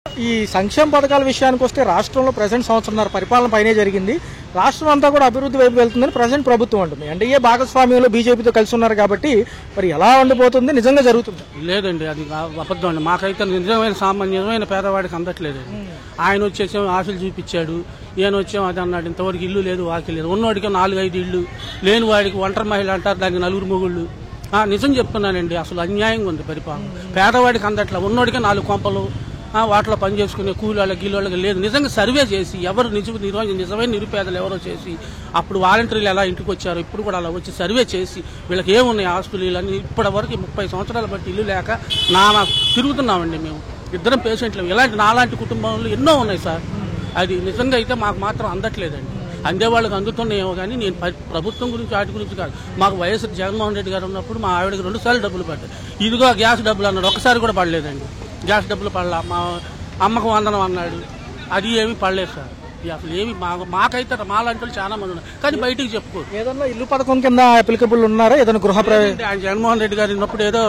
ఈ సంక్షేమ పథకాల విషయానికి వస్తే రాష్ట్రంలో ప్రెసెంట్ సంవత్సరంన్నర పరిపాలన పైనే జరిగింది. రాష్ట్రం అంతా కూడా అభివృద్ధి వైపు వెళ్తుందని ప్రెసెంట్ ప్రభుత్వం అంటుంది. ఎన్డీఏ భాగస్వామ్యంలో బీజేపీతో కలిసి ఉన్నారు కాబట్టి మరి ఎలా ఉండిపోతుంది, నిజంగా జరుగుతుంది? లేదండి, అది అబద్ధం అండి. మాకైతే నిజమైన సామాన్యమైన పేదవాడికి అందట్లేదండి. ఆయన వచ్చేసేమో ఆశలు చూపించాడు, ఈయన వచ్చేమో అది అన్నాడు. ఇంతవరకు ఇల్లు లేదు, వాకి లేదు. ఉన్నవాడికి 4-5 ఇళ్ళు, లేని వాడికి ఒంటరి మహిళ అంటారు, దానికి 4 మొగుళ్ళు. నిజం చెప్తున్నానండి, అసలు అన్యాయంగా ఉంది పరిపాలన. పేదవాడికి అందట్లా, ఉన్నోడికి 4 కొంపలు, వాటిలో పని చేసుకునే కూలీళ్ళకి గీళ్ళకి లేదు. నిజంగా సర్వే చేసి ఎవరు నిజమైన నిరుపేదలు ఎవరో చేసి అప్పుడు వాలంటీర్లు ఎలా ఇంటికి వచ్చారో ఇప్పుడు కూడా అలా వచ్చి సర్వే చేసి వీళ్ళకి ఏమున్నాయి ఆస్తులు ఇవన్నీ ఇప్పటి వరకు 30 సంవత్సరాల బట్టి ఇల్లు లేక నానా తిరుగుతున్నామండి. మేము ఇద్దరం పేషెంట్లు. ఇలాంటి నాలాంటి కుటుంబంలో ఎన్నో ఉన్నాయి సార్. అది నిజంగా అయితే మాకు మాత్రం అందట్లేదండి. అందే వాళ్ళకి అందుతున్నాయేమో కానీ నేను ప్రభుత్వం గురించి వాటి గురించి కాదు. మాకు వైఎస్ జగన్మోహన్ రెడ్డి గారు ఉన్నప్పుడు మా ఆవిడకి 2 సార్లు డబ్బులు పడ్డాయి. ఇదిగో గ్యాస్ డబ్బులు అన్నాడు, ఒకసారి కూడా పడలేదండి. గ్యాస్ డబ్బులు పడలా. మా అమ్మకు వందనం అన్నాడు, అది ఏమి పడలేదు సార్. అసలు ఏమి మాకైతే మాలాంటి చాలా మంది ఉన్నారు కానీ బయటికి చెప్పుకోరు. ఏదన్నా ఇల్లు పథకం కింద అప్లికబుల్ ఉన్నారా? ఏదైనా గృహ ఆయన జగన్మోహన్ రెడ్డి గారు ఉన్నప్పుడు ఏదో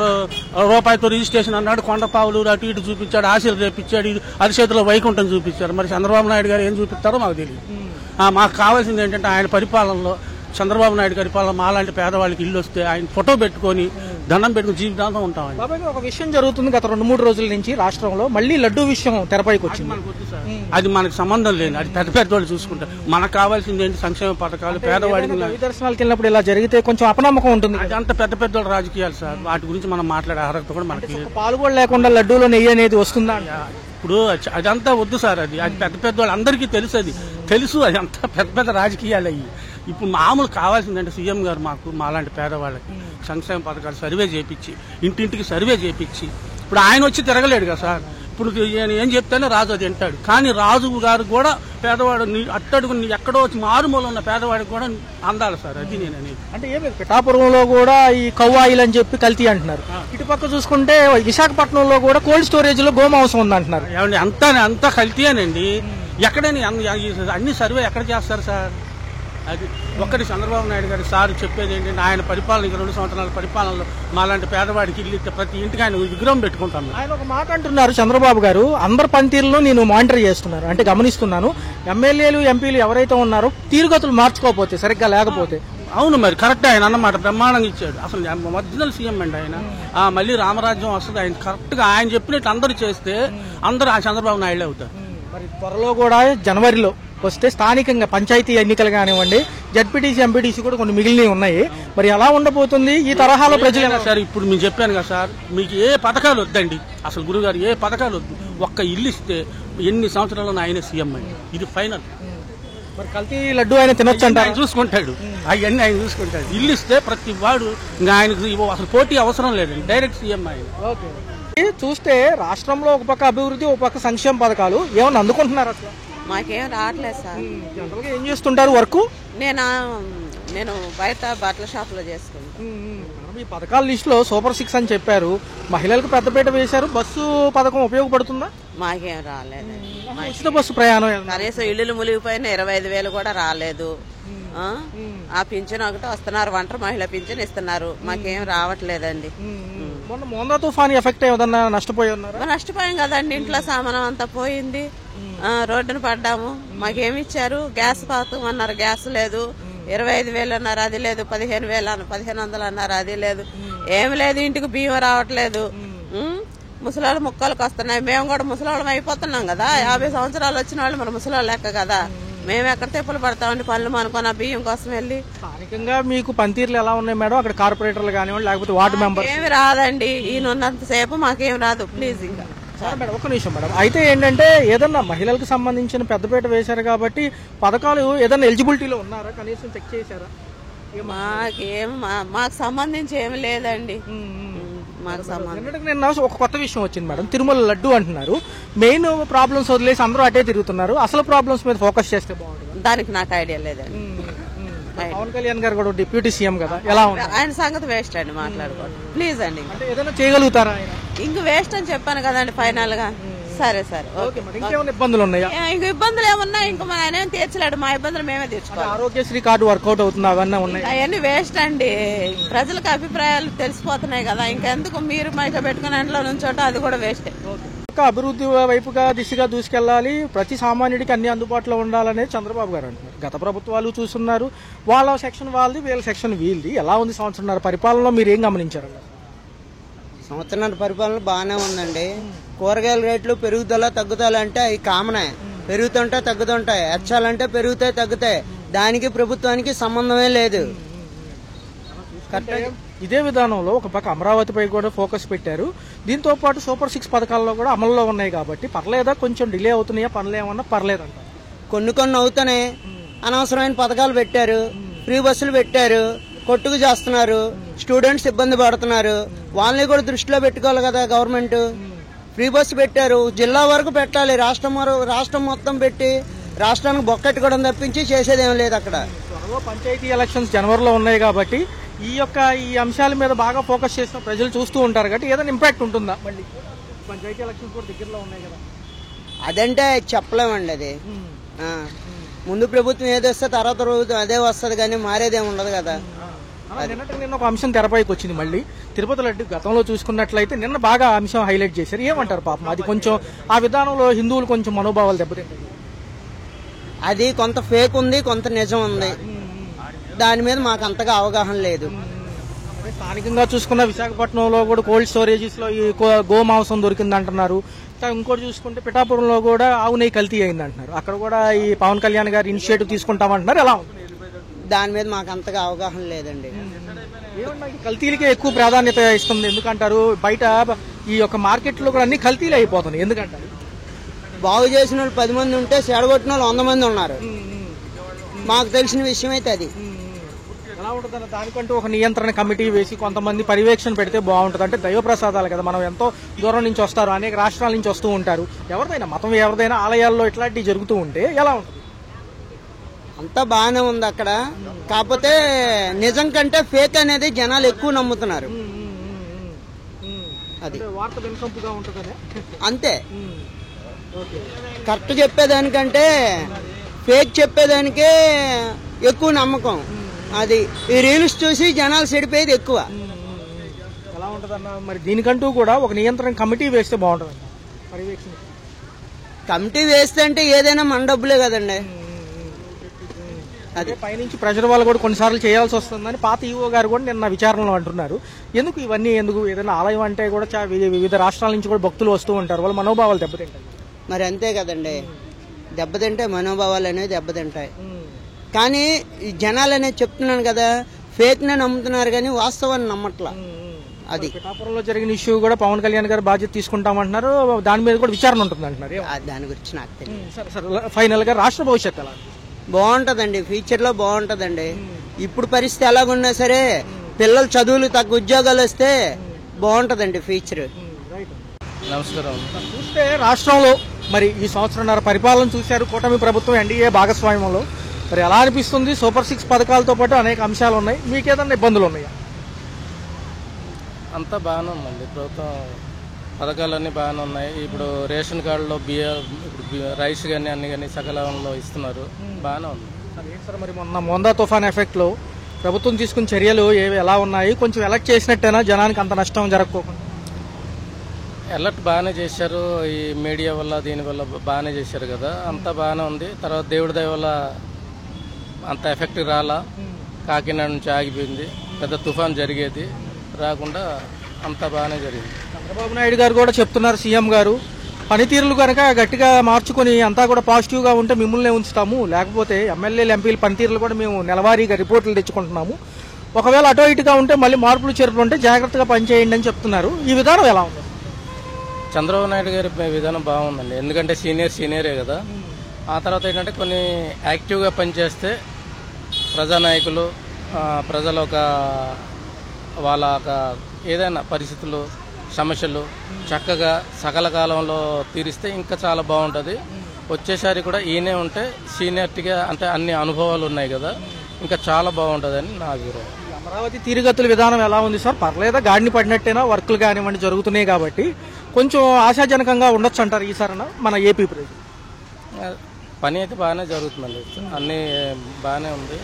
రూపాయితో రిజిస్ట్రేషన్ అన్నాడు, కొండపావులు అటు ఇటు చూపించాడు, ఆశీర్వాదం రేపించాడు, అరిచేతిలో వైకుంఠం చూపించారు. మరి చంద్రబాబు నాయుడు గారు ఏం చూపిస్తారో మాకు తెలియదు. మాకు కావాల్సింది ఏంటంటే ఆయన పరిపాలనలో, చంద్రబాబు నాయుడు గారి పాలన మాలాంటి పేదవాళ్ళకి ఇల్లు వస్తే ఆయన ఫోటో పెట్టుకొని దండం పెట్టుకుని జీవితాంతం ఉంటామండి. బాబాయ్, ఒక విషయం జరుగుతుంది గత 2-3 రోజుల నుంచి రాష్ట్రంలో. మళ్ళీ లడ్డూ విషయం తెరపైకి వచ్చింది. అది మనకు సంబంధం లేదు, అది పెద్ద వాళ్ళు చూసుకుంటారు. మనకు కావాల్సింది ఏంటి? సంక్షేమ పథకాలు. పేదవాడికి దర్శనాలకు వెళ్ళినప్పుడు ఇలా జరిగితే కొంచెం అపనమ్మకం ఉంటుంది. అదంతా పెద్ద రాజకీయాలు సార్. వాటి గురించి మనం మాట్లాడే అర్హత కూడా మనకి పాలు కూడా లేకుండా లడ్డూలో నెయ్యి అనేది వస్తుందా? ఇప్పుడు అదంతా వద్దు సార్. అది పెద్ద వాళ్ళు అందరికీ తెలుసు. అది అంతా పెద్ద రాజకీయాలు అయ్యి. ఇప్పుడు మామూలు కావాల్సిందంటే సీఎం గారు మాలాంటి పేదవాళ్ళకి సంక్షేమ పథకాలు సర్వే చేయించి, ఇంటింటికి సర్వే చేయించి. ఇప్పుడు ఆయన వచ్చి తిరగలేడు కదా సార్. ఇప్పుడు ఏం చెప్తేనే రాజు అది వింటాడు. కానీ రాజు గారు కూడా పేదవాడు అట్టడుగు ఎక్కడో వచ్చి మారుమూల ఉన్న పేదవాడికి కూడా అందాలి సార్. అది నేను అనేది. అంటే ఏమి పిఠాపురంలో కూడా ఈ కవ్వాయిల్ అని చెప్పి కల్తీ అంటున్నారు. ఇటుపక్క చూసుకుంటే విశాఖపట్నంలో కూడా కోల్డ్ స్టోరేజ్ లో గోమాంసం ఉందంటున్నారు. ఏమండి, అంతా కల్తీయేనండి. ఎక్కడైనా అన్ని సర్వే ఎక్కడ చేస్తారు సార్? అది ఒక్కటి చంద్రబాబు నాయుడు గారి సార్ చెప్పేది ఏంటంటే ఆయన పరిపాలన 2 సంవత్సరాల పరిపాలనలో మాలాంటి పేదవాడికి ఇల్లు ఇస్తే ప్రతి ఇంటికి ఆయన విగ్రహం పెట్టుకుంటాను. ఆయన ఒక మాట అంటున్నారు చంద్రబాబు గారు, అందరి పనితీరులో నేను మానిటర్ చేస్తున్నారు, అంటే గమనిస్తున్నాను. ఎమ్మెల్యేలు ఎంపీలు ఎవరైతే ఉన్నారో తీరుగతులు మార్చుకోకపోతే, సరిగ్గా లేకపోతే. అవును, మరి కరెక్ట్. ఆయన అన్నమాట బ్రహ్మాండంగా ఇచ్చాడు. అసలు ఒరిజినల్ సీఎం అండి ఆయన. మళ్ళీ రామరాజ్యం వస్తుంది. ఆయన కరెక్ట్ గా ఆయన చెప్పినట్టు అందరూ చేస్తే అందరూ ఆ చంద్రబాబు నాయుడు అవుతారు. మరి త్వరలో కూడా జనవరిలో వస్తే స్థానికంగా పంచాయతీ ఎన్నికలు కానివ్వండి, జడ్పీటీసీ ఎంపీటీసీ కూడా కొన్ని మిగిలినవి ఉన్నాయి. మరి ఎలా ఉండబోతుంది ఈ తరహాలో ప్రజలు? సార్ ఇప్పుడు మీకు చెప్పాను కదా సార్, మీకు ఏ పథకాలు వద్దండి. అసలు గురుగారు ఏ పథకాలు వద్దు. ఒక్క ఇల్లు ఇస్తే ఎన్ని సంవత్సరాల్లో ఆయన సీఎం అండి. ఇది ఫైనల్. మరి కల్తీ లడ్డు ఆయన తినొచ్చు అంటే ఆయన చూసుకుంటాడు. అవన్నీ ఆయన చూసుకుంటాడు. ఇల్లు ఇస్తే ప్రతి వాడు ఆయనకు అసలు పోటీ అవసరం లేదండి. డైరెక్ట్ సీఎం ఆయన. చూస్తే రాష్ట్రంలో ఒక పక్క అభివృద్ధి, ఒక పక్క సంక్షేమ పథకాలు ఏమన్నా అందుకుంటున్నారు అసలు? మాకేం రావట్లేదు సార్. జనరల్గా ఏం చేస్తుంటారు వర్క్? నేను బయట బట్టల షాప్ లో చేసుకుంటాను. ఈ పథకాల లిస్ట్ లో సూపర్ 6 అని చెప్పారు, మహిళలకు పెద్దపీట వేశారు. బస్సు పథకం ఉపయోగపడుతుందా? మాకేం రాలేదు. ఉచిత బస్సు ప్రయాణం కనీసం ఇల్లులు మునిగిపోయిన 25,000 కూడా రాలేదు. ఆ పింఛన్ ఒకటి వస్తున్నారు, ఒంటరి మహిళ పింఛన్ ఇస్తున్నారు. మాకేం రావట్లేదండి. మొన్న మోందా తుఫాన్ ఎఫెక్ట్ ఏదన్నా నష్టపోయి ఉన్నారా? నష్టపోయాం కదండి. ఇంట్లో సామానం అంతా పోయింది. రోడ్డును పడ్డాము. మాకేమి ఇచ్చారు? గ్యాస్ పథకం అన్నారు, గ్యాస్ లేదు. 25,000 అన్నారు, అది లేదు. 15,000 1500 అన్నారు, అది లేదు. ఏమి లేదు. ఇంటికి బియ్యం రావట్లేదు. ముసలాళ్ళు ముక్కలకు వస్తున్నాయి. మేము కూడా ముసలాళ్ళం అయిపోతున్నాం కదా. 50 సంవత్సరాలు వచ్చిన వాళ్ళు మన ముసలాళ్ళు లెక్క కదా. మేము ఎక్కడ తెప్పులు పడతామండి పనులు మానుకొని ఆ బియ్యం కోసం వెళ్ళి. స్థానికంగా మీకు పనితీరులు ఎలా ఉన్నాయి మేడం? అక్కడ కార్పొరేటర్లు కానివ్వండి, లేకపోతే వార్డు మెంబర్? ఏమి రాదండి. ఈయనంతసేపు మాకేం రాదు. ప్లీజ్ ఇంకా మేడం ఒక్క నిమిషం మేడం. అయితే ఏంటంటే ఏదన్నా మహిళలకు సంబంధించిన పెద్దపీట వేశారు కాబట్టి పథకాలు ఏదన్నా ఎలిజిబిలిటీలో ఉన్నారా? కనీసం చెక్ చేశారా? మాకు సంబంధించి ఏమి లేదండి. మాకు సంబంధం. నిన్న ఒక కొత్త విషయం వచ్చింది మేడం. తిరుమల లడ్డు అంటున్నారు. మెయిన్ ప్రాబ్లమ్స్ వదిలేసి అందరూ అటే తిరుగుతున్నారు. అసలు ప్రాబ్లమ్స్ మీద ఫోకస్ చేస్తే బాగుంటుంది. దానికి నాకు ఐడియా లేదండి. పవన్ కళ్యాణ్ గారు కూడా డిప్యూటీ సీఎం కదా, ఎలా ఉంది ఆయన సంగతి? వేస్ట్ అండి, మాట్లాడుకోండి ప్లీజ్ అండి. ఏదైనా చేయగలుగుతారా? ఇంక వేస్ట్ అని చెప్పాను కదండి ఫైనల్ గా. సరే సరే, ఇంకేమైనా ఇబ్బందులు ఉన్నాయా? ఇంక ఇబ్బందులు ఏమన్నా ఇంకా మన ఆయన ఏం తీర్చలేడు. మా ఇబ్బందులు మేమే తీర్చుకోవాలి. ఆరోగ్యశ్రీ కార్డు వర్కౌట్ అవుతుంది, అవన్నీ ఉన్నాయి. అవన్నీ వేస్ట్ అండి. ప్రజలకు అభిప్రాయాలు తెలిసిపోతున్నాయి కదా. ఇంకెందుకు మీరు మైక పెట్టుకుని ఇంట్లో నుంచోట, అది కూడా వేస్ట్. పక్క అభివృద్ధి వైపుగా దిశగా దూసుకెళ్లాలి, ప్రతి సామాన్యుడికి అన్ని అందుబాటులో ఉండాలనేది చంద్రబాబు గారు అంటున్నారు. గత ప్రభుత్వాలు చూస్తున్నారు, వాళ్ళ సెక్షన్ వాళ్ళది, వీళ్ళ సెక్షన్ వీళ్ళది. ఎలా ఉంది సంవత్సరంన్నర పరిపాలనలో మీరు ఏం గమనించారు? సంవత్సరాల పరిపాలన బాగానే ఉందండి. కూరగాయల రేట్లు పెరుగుదల తగ్గుదల అంటే అవి కామనే, పెరుగుతుంటే తగ్గుతుంటాయి, హెచ్చాలంటే పెరుగుతాయి తగ్గుతాయి, దానికి ప్రభుత్వానికి సంబంధమే లేదు. ఇదే విధానంలో ఒక పక్క అమరావతిపై కూడా ఫోకస్ పెట్టారు. దీంతో పాటు సూపర్ 6 పథకాల్లో కూడా అమల్లో ఉన్నాయి కాబట్టి పర్లేదా, కొంచెం డిలే అవుతున్నాయా, పనులు ఏమన్నా పర్లేదంట? కొన్ని అవుతానే, అనవసరమైన పథకాలు పెట్టారు, ఫ్రీ బస్సులు పెట్టారు, కొట్టుకు చేస్తున్నారు, స్టూడెంట్స్ ఇబ్బంది పడుతున్నారు. వాళ్ళని కూడా దృష్టిలో పెట్టుకోవాలి కదా గవర్నమెంట్. ఫ్రీ బస్సు పెట్టారు, జిల్లా వరకు పెట్టాలి, రాష్ట్రం మొత్తం పెట్టి రాష్ట్రానికి బొక్కెట్టుకోవడం తప్పించి చేసేదేం లేదు. అక్కడ త్వరలో పంచాయతీ ఎలక్షన్స్ జనవరిలో ఉన్నాయి కాబట్టి ఈ అంశాల మీద బాగా ఫోకస్ చేసిన ప్రజలు చూస్తూ ఉంటారు కాబట్టి ఏదైనా ఇంపాక్ట్ ఉంటుందా? మళ్ళీ పంచాయతీ ఎలక్షన్స్ కూడా దగ్గరలో ఉన్నాయి కదా. అదంటే చెప్పలేమండి. అది ముందు ప్రభుత్వం ఏదొస్తే తర్వాత ప్రభుత్వం అదే వస్తుంది, కానీ మారేదేమి ఉండదు కదా. నిన్న ఒక అంశం తెరపైకి వచ్చింది. మళ్ళీ తిరుపతి లడ్డు గతంలో చూసుకున్నట్లయితే నిన్న బాగా అంశం హైలైట్ చేశారు. ఏమంటారు పాపం? అది కొంచెం ఆ విధానంలో హిందువులు కొంచెం మనోభావాలు దెబ్బతింటాయి. అది కొంత ఫేక్ ఉంది, కొంత నిజం ఉంది. దాని మీద మాకు అంతగా అవగాహన లేదు. స్థానికంగా చూసుకున్న విశాఖపట్నంలో కూడా కోల్డ్ స్టోరేజెస్ లో ఈ గోమాంసం దొరికింది అంటున్నారు. ఇంకోటి చూసుకుంటే పిఠాపురంలో కూడా ఆవు నెయ్యి కల్తీ అయింది అంటున్నారు. అక్కడ కూడా ఈ పవన్ కళ్యాణ్ గారు ఇనిషియేటివ్ తీసుకుంటామంటున్నారు. ఎలా ఉంది? దాని మీద మాకు అంతగా అవగాహన లేదండి. ఏమన్నా కల్తీలకే ఎక్కువ ప్రాధాన్యత ఇస్తుంది ఎందుకంటారు? బయట ఈ యొక్క మార్కెట్ లో కూడా అన్ని కల్తీలు అయిపోతున్నాయి ఎందుకంటారు? బాగు చేసిన వాళ్ళు 10 మంది ఉంటే చెడగొట్టిన వాళ్ళు 100 మంది ఉన్నారు. మాకు తెలిసిన విషయం అయితే అది. ఎలా ఉంటుంది? దానికంటూ ఒక నియంత్రణ కమిటీ వేసి కొంతమంది పర్యవేక్షణ పెడితే బాగుంటుంది. అంటే దైవ ప్రసాదాలు కదా, మనం ఎంతో దూరం నుంచి వస్తారు, అనేక రాష్ట్రాల నుంచి వస్తూ ఉంటారు. ఎవరిదైనా మతం ఎవరిదైనా ఆలయాల్లో ఇట్లాంటివి జరుగుతూ ఉంటే ఎలా ఉంటుంది? అంతా బాగానే ఉంది అక్కడ. కాకపోతే నిజం కంటే ఫేక్ అనేది జనాలు ఎక్కువ నమ్ముతున్నారు. అది వార్త వినసొంపుగా ఉంటుందనే అంతే. కరెక్ట్ చెప్పేదానికంటే ఫేక్ చెప్పేదానికే ఎక్కువ నమ్మకం. అది ఈ రీల్స్ చూసి జనాలు చెడిపోయేది ఎక్కువ. ఎలా ఉంటదన్న మరి? దీనికంటూ కూడా ఒక నియంత్రణ కమిటీ వేస్తే బాగుంటుంది. పర్యవేక్షణ కమిటీ వేస్తే అంటే ఏదైనా మన డబ్బులే కదండి. అదే పైనుంచి ప్రెషర్ వాళ్ళు కూడా కొన్నిసార్లు చేయాల్సి వస్తుందని పాత ఈవో గారు కూడా నిన్న విచారణలో అంటున్నారు. ఎందుకు ఇవన్నీ? ఎందుకు? ఏదైనా ఆలయం అంటే కూడా వివిధ రాష్ట్రాల నుంచి కూడా భక్తులు వస్తూ ఉంటారు, వాళ్ళ మనోభావాలు దెబ్బతింటాయి. మరి అంతే కదండి, దెబ్బతింటే మనోభావాలు అనేవి దెబ్బతింటాయి. కానీ ఈ జనాలు అనేది చెప్తున్నాను కదా, ఫేక్ నే నమ్ముతున్నారు కానీ వాస్తవాన్ని నమ్మట్లా. అది పిఠాపురంలో జరిగిన ఇష్యూ కూడా పవన్ కళ్యాణ్ గారు బాధ్యత తీసుకుంటామంటున్నారు. దాని మీద కూడా విచారణ ఉంటుంది అంటున్నారు. దాని గురించి నాకు తెలియదు. ఫైనల్ గా రాష్ట్ర భవిష్యత్తు ఎలా బాగుంటదండి? ఫ్యూచర్ లో బాగుంటదండి. ఇప్పుడు పరిస్థితి ఎలాగున్నా సరే పిల్లలు చదువులు తగ్గ ఉద్యోగాలు వస్తే బాగుంటదండి ఫ్యూచర్. నమస్కారం. చూస్తే రాష్ట్రంలో మరి ఈ సంవత్సరంన్నర పరిపాలన చూశారు కూటమి ప్రభుత్వం ఎన్డీఏ భాగస్వామ్యంలో. మరి ఎలా అనిపిస్తుంది? సూపర్ 6 పథకాలతో పాటు అనేక అంశాలు ఉన్నాయి. మీకేదన్నా ఇబ్బందులు ఉన్నాయా? అంతా బాగానే ఉందండి. ప్రభుత్వం పథకాలన్నీ బాగానే ఉన్నాయి. ఇప్పుడు రేషన్ కార్డులో రైస్ కానీ అన్ని కానీ సకాలంలో ఇస్తున్నారు. బాగానే ఉంది. సార్ మరి మొన్న మోందా తుఫాన్ ఎఫెక్ట్ లో ప్రభుత్వం తీసుకున్న చర్యలు ఏవి ఎలా ఉన్నాయి? కొంచెం ఎలక్ట్ చేసినట్టేనా జనానికి అంత నష్టం జరగకోకుండా? అలర్ట్ బాగానే చేశారు. ఈ మీడియా వల్ల దీనివల్ల బాగానే చేశారు కదా, అంతా బాగానే ఉంది. తర్వాత దేవుడి దయ వల్ల అంత ఎఫెక్ట్ రాలా. కాకినాడ నుంచి ఆగిపోయింది. పెద్ద తుఫాన్ జరిగేది రాకుండా అంతా బాగానే జరిగింది. చంద్రబాబు నాయుడు గారు కూడా చెప్తున్నారు, సీఎం గారు పనితీరులు కనుక గట్టిగా మార్చుకుని అంతా కూడా పాజిటివ్ గా ఉంటే మిమ్మల్నే ఉంచుతాము, లేకపోతే ఎమ్మెల్యేలు ఎంపీలు పనితీరులు కూడా మేము నెలవారీగా రిపోర్టులు తెచ్చుకుంటున్నాము, ఒకవేళ అటో ఇటుగా ఉంటే మళ్ళీ మార్పులు చేర్పులు ఉంటే జాగ్రత్తగా పనిచేయండి అని చెప్తున్నారు. ఈ విధానం ఎలా ఉంది? చంద్రబాబు నాయుడు గారి విధానం బాగుందండి. ఎందుకంటే సీనియరే కదా. ఆ తర్వాత ఏంటంటే కొన్ని యాక్టివ్గా పనిచేస్తే ప్రజానాయకులు ప్రజల వాళ్ళ ఏదైనా పరిస్థితులు సమస్యలు చక్కగా సకల కాలంలో తీరిస్తే ఇంకా చాలా బాగుంటుంది. వచ్చేసారి కూడా ఈయనే ఉంటే సీనియర్టీగా అంటే అన్ని అనుభవాలు ఉన్నాయి కదా, ఇంకా చాలా బాగుంటుందని నా అభిప్రాయం. అమరావతి తీరుగతుల విధానం ఎలా ఉంది సార్? పర్లేదా? గాడిని పడినట్టేనా? వర్కులు కానివ్వండి జరుగుతున్నాయి కాబట్టి కొంచెం ఆశాజనకంగా ఉండొచ్చు అంటారు ఈసారి మన ఏపీ ప్రజలు? పని అయితే బాగానే జరుగుతుందండి. అన్ని బాగానే ఉంది.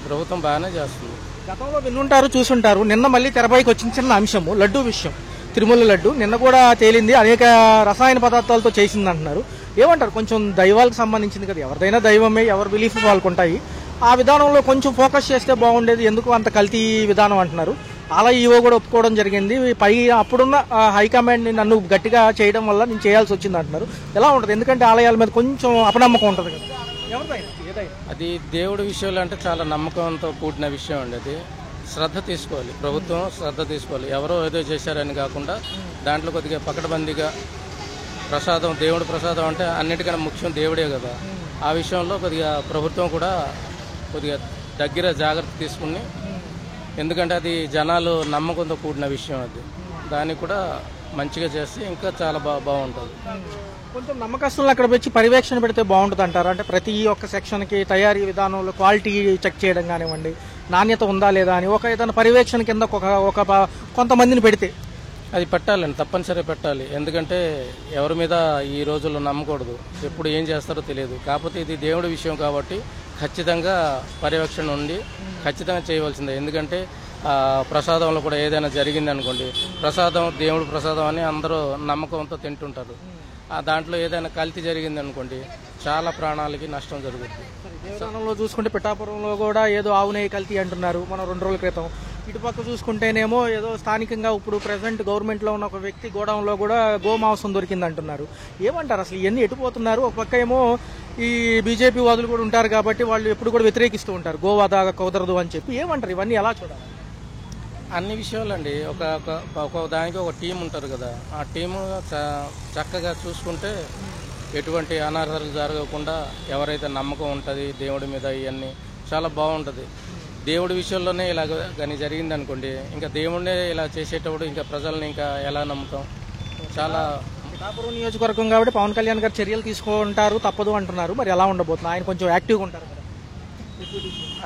ప్రభుత్వం బాగానే చేస్తుంది. గతంలో వినుంటారు, చూసుంటారు. నిన్న మళ్ళీ తెరపైకి వచ్చిన చిన్న అంశము లడ్డూ విషయం. తిరుమల లడ్డు నిన్న కూడా తేలింది, అనేక రసాయన పదార్థాలతో చేసింది అంటున్నారు. ఏమంటారు? కొంచెం దైవాలకు సంబంధించింది కదా, ఎవరిదైనా దైవమే, ఎవరి బిలీఫ్ వాళ్ళకు ఉంటాయి. ఆ విధానంలో కొంచెం ఫోకస్ చేస్తే బాగుండేది, ఎందుకు అంత కల్తీ విధానం అంటున్నారు. అలా ఈవో కూడా ఒప్పుకోవడం జరిగింది. పై అప్పుడున్న హైకమాండ్ని నన్ను గట్టిగా చేయడం వల్ల నేను చేయాల్సి వచ్చింది అంటున్నారు. ఎలా ఉంటుంది? ఎందుకంటే ఆలయాల మీద కొంచెం అపనమ్మకం ఉంటుంది కదా, ఎవరిదైనా ఏదైనా. అది దేవుడి విషయంలో అంటే చాలా నమ్మకంతో కూడిన విషయం అండి. అది శ్రద్ధ తీసుకోవాలి, ప్రభుత్వం శ్రద్ధ తీసుకోవాలి. ఎవరో ఏదో చేశారని కాకుండా దాంట్లో కొద్దిగా పకడ్బందీగా ప్రసాదం, దేవుడి ప్రసాదం అంటే అన్నిటికన్నా ముఖ్యం దేవుడే కదా. ఆ విషయంలో కొద్దిగా ప్రభుత్వం కూడా కొద్దిగా దగ్గర జాగ్రత్త తీసుకుని, ఎందుకంటే అది జనాలు నమ్మకంతో కూడిన విషయం, అది దాన్ని కూడా మంచిగా చేస్తే ఇంకా చాలా బాగుంటుంది. కొంచెం నమ్మకస్తులను అక్కడ వచ్చి పర్యవేక్షణ పెడితే బాగుంటుంది అంటారు. అంటే ప్రతి ఒక్క సెక్షన్కి తయారీ విధానంలో క్వాలిటీ చెక్ చేయడం కానివ్వండి, నాణ్యత ఉందా లేదా అని ఒక ఏదైనా పర్యవేక్షణ కింద ఒక కొంతమందిని పెడితే. అది పెట్టాలండి, తప్పనిసరిగా పెట్టాలి. ఎందుకంటే ఎవరి మీద ఈ రోజుల్లో నమ్మకూడదు, ఎప్పుడు ఏం చేస్తారో తెలియదు. కాకపోతే ఇది దేవుడి విషయం కాబట్టి ఖచ్చితంగా పర్యవేక్షణ ఉండి ఖచ్చితంగా చేయవలసిందే. ఎందుకంటే ప్రసాదంలో కూడా ఏదైనా జరిగింది అనుకోండి, ప్రసాదం దేవుడి ప్రసాదం అని అందరూ నమ్మకంతో తింటుంటారు. దాంట్లో ఏదైనా కల్తీ జరిగింది అనుకోండి, చాలా ప్రాణాలకి నష్టం జరుగుతుంది. దేవస్థానంలో చూసుకుంటే పిఠాపురంలో కూడా ఏదో ఆవు నెయ్యి కల్తీ అంటున్నారు మనం 2 రోజుల క్రితం. ఇటుపక్క చూసుకుంటేనేమో ఏదో స్థానికంగా ఇప్పుడు ప్రెసెంట్ గవర్నమెంట్లో ఉన్న ఒక వ్యక్తి గోడౌన్లో కూడా గోమాంసం దొరికింది అంటున్నారు. ఏమంటారు అసలు ఇవన్నీ ఎటుపోతున్నారు? ఒక పక్క ఏమో ఈ బీజేపీ వాదులు కూడా ఉంటారు కాబట్టి వాళ్ళు ఎప్పుడు కూడా వ్యతిరేకిస్తూ ఉంటారు, గోవాదా కుదరదు అని చెప్పి. ఏమంటారు? ఇవన్నీ ఎలా చూడాలి? అన్ని విషయాలండి, ఒక దానికి ఒక టీం ఉంటారు కదా, ఆ టీము చక్కగా చూసుకుంటే ఎటువంటి అనర్హతలు జరగకుండా, ఎవరైతే నమ్మకం ఉంటుంది దేవుడి మీద, ఇవన్నీ చాలా బాగుంటుంది. దేవుడి విషయంలోనే ఇలా కానీ జరిగింది అనుకోండి, ఇంకా దేవుడినే ఇలా చేసేటప్పుడు ఇంకా ప్రజల్ని ఇంకా ఎలా నమ్ముతాం? చాలా పిఠాపురం నియోజకవర్గం కాబట్టి పవన్ కళ్యాణ్ గారు చర్యలు తీసుకుంటారు, తప్పదు అంటున్నారు. మరి ఎలా ఉండబోతుంది? ఆయన కొంచెం యాక్టివ్గా ఉంటారు కదా.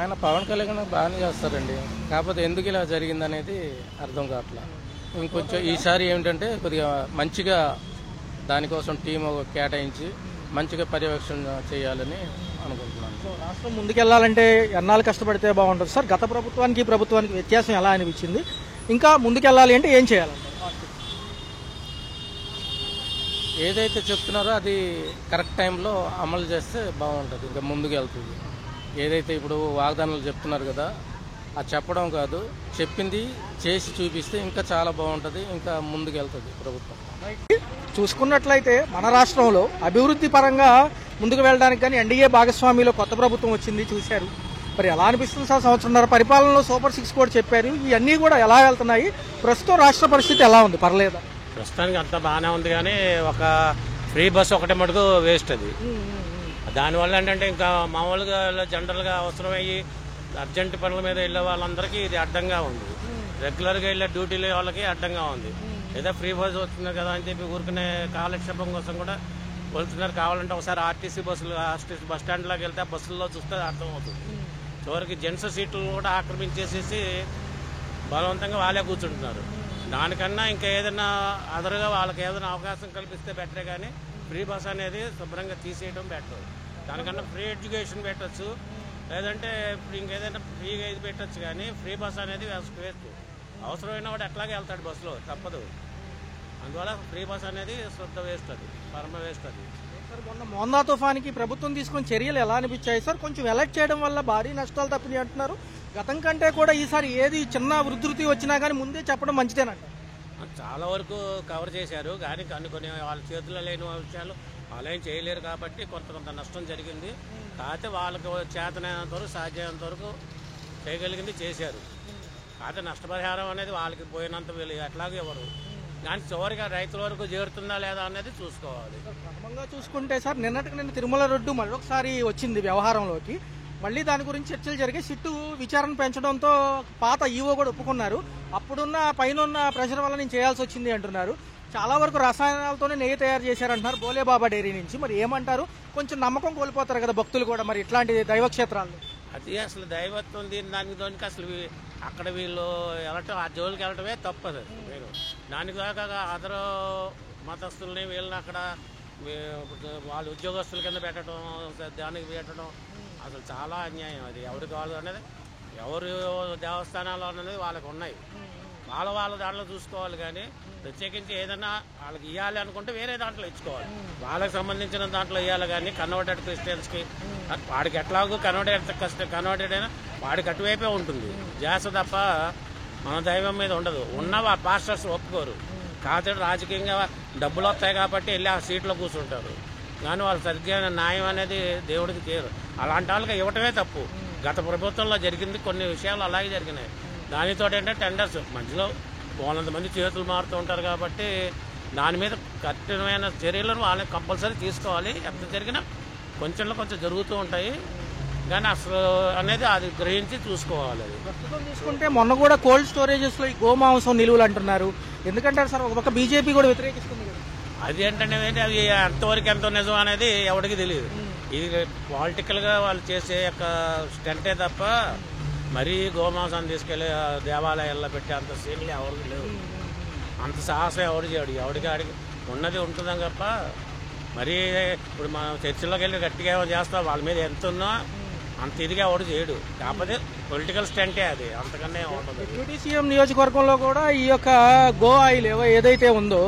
ఆయన పవన్ కళ్యాణ్ బాగానే చేస్తారండి, కాకపోతే ఎందుకు ఇలా జరిగింది అనేది అర్థం కావట్లా. ఇంకొంచెం ఈసారి ఏమిటంటే కొద్దిగా మంచిగా దానికోసం టీం కేటాయించి మంచిగా పర్యవేక్షణ చేయాలని అనుకుంటున్నాను. రాష్ట్రం ముందుకెళ్లాలంటే ఎన్నాళ్ళు కష్టపడితే బాగుంటుంది సార్? గత ప్రభుత్వానికి ఈ ప్రభుత్వానికి వ్యత్యాసం ఎలా అనిపించింది? ఇంకా ముందుకెళ్ళాలి అంటే ఏం చేయాలంటే? ఏదైతే చెప్తున్నారో అది కరెక్ట్ టైంలో అమలు చేస్తే బాగుంటుంది, ఇంకా ముందుకు వెళ్తుంది. ఏదైతే ఇప్పుడు వాగ్దానాలు చెప్తున్నారు కదా, అది చెప్పడం కాదు, చెప్పింది చేసి చూపిస్తే ఇంకా చాలా బాగుంటుంది, ఇంకా ముందుకు వెళ్తుంది ప్రభుత్వం. చూసుకున్నట్లయితే మన రాష్ట్రంలో అభివృద్ధి పరంగా ముందుకు వెళ్ళడానికి కానీ ఎన్డీఏ భాగస్వామిలో కొత్త ప్రభుత్వం వచ్చింది, చూశారు. మరి ఎలా అనిపిస్తుంది సార్? సంవత్సరంన్నర పరిపాలనలో సూపర్ 6 కూడా చెప్పారు, ఇవన్నీ కూడా ఎలా వెళ్తున్నాయి? ప్రస్తుతం రాష్ట్ర పరిస్థితి ఎలా ఉంది? పర్లేదా? ప్రస్తుతానికి అంతా బాగానే ఉంది, కానీ ఒక ఫ్రీ బస్సు ఒకటే మటుకు వేస్ట్. అది దానివల్ల ఏంటంటే ఇంకా మామూలుగా జనరల్గా అవసరమయ్యి అర్జెంట్ పనుల మీద వెళ్ళే వాళ్ళందరికీ ఇది అడ్డంగా ఉంది. రెగ్యులర్గా వెళ్ళే డ్యూటీలు వాళ్ళకి అడ్డంగా ఉంది. ఏదో ఫ్రీ బస్సు వస్తున్నారు కదా అని చెప్పి ఊరుకునే కాలక్షేపం కోసం కూడా వెళ్తున్నారు. కావాలంటే ఒకసారి ఆర్టీసీ బస్సులు బస్ స్టాండ్లోకి వెళ్తే ఆ బస్సుల్లో చూస్తే అర్థమవుతుంది. చివరికి జెంట్స్ సీట్లు కూడా ఆక్రమించేసేసి బలవంతంగా వాళ్ళే కూర్చుంటున్నారు. దానికన్నా ఇంకా ఏదైనా అదరుగా వాళ్ళకి ఏదైనా అవకాశం కల్పిస్తే బెటరే, కానీ ఫ్రీ బస్ అనేది శుభ్రంగా తీసేయడం బెటర్. దానికన్నా ఫ్రీ ఎడ్యుకేషన్ పెట్టచ్చు, లేదంటే ఇంకేదైనా ఫ్రీగా ఇది పెట్టచ్చు. కానీ ఫ్రీ బస్ అనేది వేస్ట్. అవసరమైన వాడు ఎట్లాగే వెళ్తాడు బస్సులో, తప్పదు. అందువల్ల ఫ్రీ బస్ అనేది శుద్ధ వేస్ట్, అది పరమ వేస్ట్. అది సార్ మొన్న మోందా తుఫానికి ప్రభుత్వం తీసుకున్న చర్యలు ఎలా అనిపించాయి సార్? కొంచెం ఎలర్ట్ చేయడం వల్ల భారీ నష్టాలు తప్పినాయి అంటున్నారు. గతం కంటే కూడా ఈసారి ఏది చిన్న ఉధృతి వచ్చినా కానీ ముందే చెప్పడం మంచిదేనంట. చాలా వరకు కవర్ చేశారు, కానీ కొన్ని వాళ్ళ చేతుల్లో లేని విషయాలు వాళ్ళేం చేయలేరు కాబట్టి కొంత నష్టం జరిగింది. కాకపోతే వాళ్ళకి చేతనైనంత వరకు సాధ్యమైనంత వరకు చేయగలిగింది చేశారు. కాకపోతే నష్టపరిహారం అనేది వాళ్ళకి పోయినంత వీళ్ళు ఎట్లాగో ఎవరు, కానీ చివరిగా రైతుల వరకు చేరుతుందా లేదా అనేది చూసుకోవాలి. ప్రథమంగా చూసుకుంటే సార్ నిన్న తిరుమల రోడ్డు మరొకసారి వచ్చింది వ్యవహారంలోకి. మళ్ళీ దాని గురించి చర్చలు జరిగే సిట్టు విచారణ పెంచడంతో పాత ఈవో కూడా ఒప్పుకున్నారు. అప్పుడున్న పైన ప్రెషర్ వల్ల నేను చేయాల్సి వచ్చింది అంటున్నారు. చాలా వరకు రసాయనాలతోనే నెయ్యి తయారు చేశారంటున్నారు బోలేబాబా డైరీ నుంచి. మరి ఏమంటారు? కొంచెం నమ్మకం కోల్పోతారు కదా భక్తులు కూడా మరి ఇట్లాంటి దైవక్షేత్రాలు. అది అసలు దైవత్వం దానికి అసలు అక్కడ వీళ్ళు వెళ్ళటం, ఆ జోలికి వెళ్ళటమే తప్పదు. మీరు దానికి కాక అదరు మతస్థుల్ని వీళ్ళని అక్కడ వాళ్ళ ఉద్యోగస్తుల కింద పెట్టడం, దానికి పెట్టడం అసలు చాలా అన్యాయం. అది ఎవరికి వాళ్ళు అనేది, ఎవరు దేవస్థానాలు అనేది వాళ్ళకి ఉన్నాయి, వాళ్ళ దాంట్లో చూసుకోవాలి. కానీ ప్రత్యేకించి ఏదైనా వాళ్ళకి ఇవ్వాలి అనుకుంటే వేరే దాంట్లో ఇచ్చుకోవాలి. వాళ్ళకి సంబంధించిన దాంట్లో ఇవ్వాలి. కానీ కన్వర్టెడ్ క్రిస్టియన్స్కి వాడికి ఎట్లాగో కన్వర్టెడ్ అయినా వాడికి అటువైపే ఉంటుంది జాస తప్ప మన దైవం మీద ఉండదు. ఉన్న పాస్టర్స్ ఒప్పుకోరు. కాకపోతే రాజకీయంగా డబ్బులు వస్తాయి కాబట్టి వెళ్ళి ఆ సీట్లో కూర్చుంటారు. కానీ వాళ్ళు సరిగ్గా న్యాయం అనేది దేవుడికి చేయరు. అలాంటి వాళ్ళకి ఇవ్వటమే తప్పు. గత ప్రభుత్వంలో జరిగింది కొన్ని విషయాలు అలాగే జరిగినాయి. దానితో ఏంటంటే టెండర్స్ మధ్యలో 100 మంది చేతులు మారుతూ ఉంటారు కాబట్టి దాని మీద కఠినమైన చర్యలను వాళ్ళని కంపల్సరీ తీసుకోవాలి. ఎంత జరిగినా కొంచెం జరుగుతూ ఉంటాయి. కానీ అసలు అనేది అది గ్రహించి చూసుకోవాలి. అది ప్రస్తుతం తీసుకుంటే మొన్న కూడా కోల్డ్ స్టోరేజెస్లో ఈ గోమాంసం నిలువలు అంటున్నారు. ఎందుకంటారు సార్? ఒక పక్క బీజేపీ కూడా వ్యతిరేకిస్తుంది కదా. అది ఏంటంటే అది ఎంతవరకు ఎంతో నిజం అనేది ఎవరికి తెలియదు. ఇది పాలిటికల్గా వాళ్ళు చేసే యొక్క స్టంటే తప్ప మరీ గోమాంసాన్ని తీసుకెళ్లి దేవాలయాల్లో పెట్టే అంత సీన్లు ఎవరికి లేవు. అంత సాహసం ఎవరు చేయడు. ఎవరికి ఆడికి ఉన్నది ఉంటుందని తప్ప మరీ ఇప్పుడు మనం చర్చిలోకి వెళ్ళి గట్టిగా ఏమో చేస్తాం. వాళ్ళ మీద ఎంత ఉన్నా అంత ఇదిగా ఎవరు చేయడు. కాకపోతే పొలిటికల్ స్టంటే అది, అంతకన్నా ఉంటుంది. డిప్యూటీ సీఎం నియోజకవర్గంలో కూడా ఈ యొక్క గో ఆయిల్ ఏదైతే ఉందో,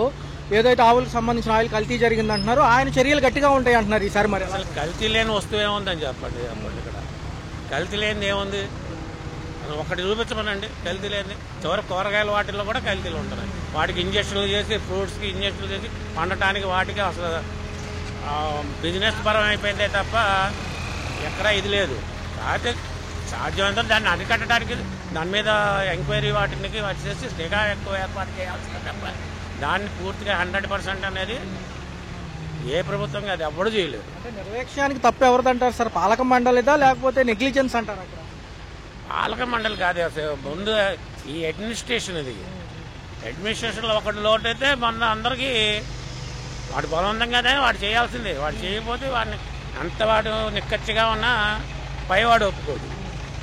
ఏదైతే ఆవులకు సంబంధించిన ఆయిల్ కల్తీ జరిగింది అంటున్నారు. ఆయన చర్యలు గట్టిగా ఉంటాయి అంటున్నారు ఈసారి. మరి అసలు కల్తీ లేని వస్తువు ఏముందని చెప్పండి. ఇక్కడ కల్తీ లేనిది ఏముంది? ఒకటి చూపించమనండి కల్తీ లేని. చివరి కూరగాయల వాటిల్లో కూడా కల్తీలు ఉంటున్నాయి. వాటికి ఇంజక్షన్లు చేసి, ఫ్రూట్స్కి ఇంజక్షన్లు చేసి పండటానికి వాటికి అసలు బిజినెస్ పరం అయిపోయిందే తప్ప ఎక్కడా ఇది లేదు. కాకపోతే సాధ్యమైనంత దాన్ని అరికట్టడానికి దాని మీద ఎంక్వైరీ వాటికి వచ్చేసి నిఘా ఎక్కువ ఏర్పాటు చేయాల్సింది తప్ప దాన్ని పూర్తిగా 100% అనేది ఏ ప్రభుత్వం అది ఎవ్వడూ చేయలేదు. అంటే నిర్లక్ష్యానికి తప్పు ఎవరిదంటారు సార్? పాలక మండలిదా లేకపోతే నెగ్లిజెన్స్ అంటారు? అక్కడ పాలక మండలి కాదు అసలు, ముందు ఈ అడ్మినిస్ట్రేషన్. ఇది అడ్మినిస్ట్రేషన్లో ఒకటి లోటు అయితే మొన్న అందరికీ వాడు బలవంతంగానే వాడు చేయాల్సిందే. వాడు చేయకపోతే వాడిని అంత వాడు నిక్కచ్చిగా ఉన్నా పైవాడు ఒప్పుకోడు.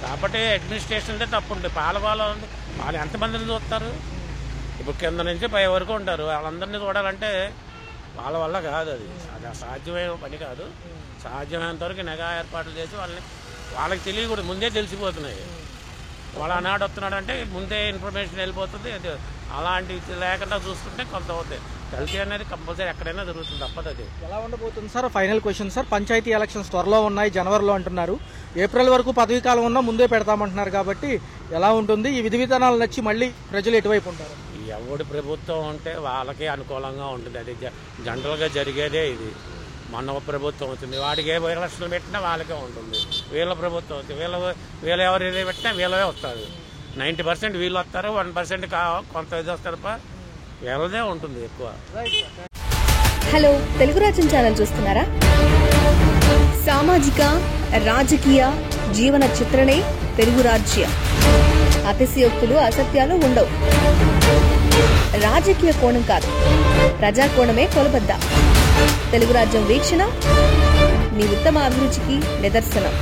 కాబట్టి అడ్మినిస్ట్రేషన్దే తప్పు ఉంటుంది. పాలకులు వాళ్ళు ఎంతమందిని చూస్తారు? ఇప్పుడు కింద నుంచి పై వరకు ఉంటారు. వాళ్ళందరినీ చూడాలంటే వాళ్ళ వల్ల కాదు. అది అసాధ్యమైన పని కాదు. సాధ్యమైనంత వరకు నిఘా ఏర్పాట్లు చేసి వాళ్ళకి తెలియకూడదు. ముందే తెలిసిపోతున్నాయి. వాళ్ళు ఆనాడు వస్తున్నాడంటే ముందే ఇన్ఫర్మేషన్ వెళ్ళిపోతుంది. అది అలాంటివి లేకుండా చూస్తుంటే కొంత అవుతాయి. కల్తీ అనేది కంపల్సరీ ఎక్కడైనా జరుగుతుంది, తప్పదు. అది ఎలా ఉండబోతుంది sir? Final question sir. Panchayat elections త్వరలో ఉన్నాయి, జనవరిలో అంటున్నారు. ఏప్రిల్ వరకు పదవీ కాలం ఉన్నా ముందే పెడతామంటున్నారు. కాబట్టి ఎలా ఉంటుంది? ఈ విధి విధానాలు నచ్చి మళ్ళీ ప్రజలు ఎటువైపు ఉంటారు? ఎవడి ప్రభుత్వం ఉంటే వాళ్ళకే అనుకూలంగా ఉంటుంది. అది జనరల్గా జరిగేదే. ఇది మన ప్రభుత్వం అవుతుంది, వాడికి ఏ ఎలక్షన్లు పెట్టినా వాళ్ళకే ఉంటుంది. వీళ్ళ ప్రభుత్వం అవుతుంది, వీళ్ళు ఎవరు ఏదో పెట్టినా వీళ్ళవే వస్తారు. 90% వీళ్ళు వస్తారు, 1% కొంత ఇది వస్తారు. వీళ్ళదే ఉంటుంది ఎక్కువ. హలో, తెలుగు రాజ్యం ఛానల్ చూస్తున్నారా? సామాజిక, రాజకీయ, జీవన చిత్రణే తెలుగు రాజ్యం. అతిశయోక్తులు, అసత్యాలు ఉండవు. రాజకీయ కోణం కాదు, ప్రజా కోణమే కొలబద్ద. తెలుగు రాజ్యం వీక్షణ మీ ఉత్తమ అభిరుచికి నిదర్శనం.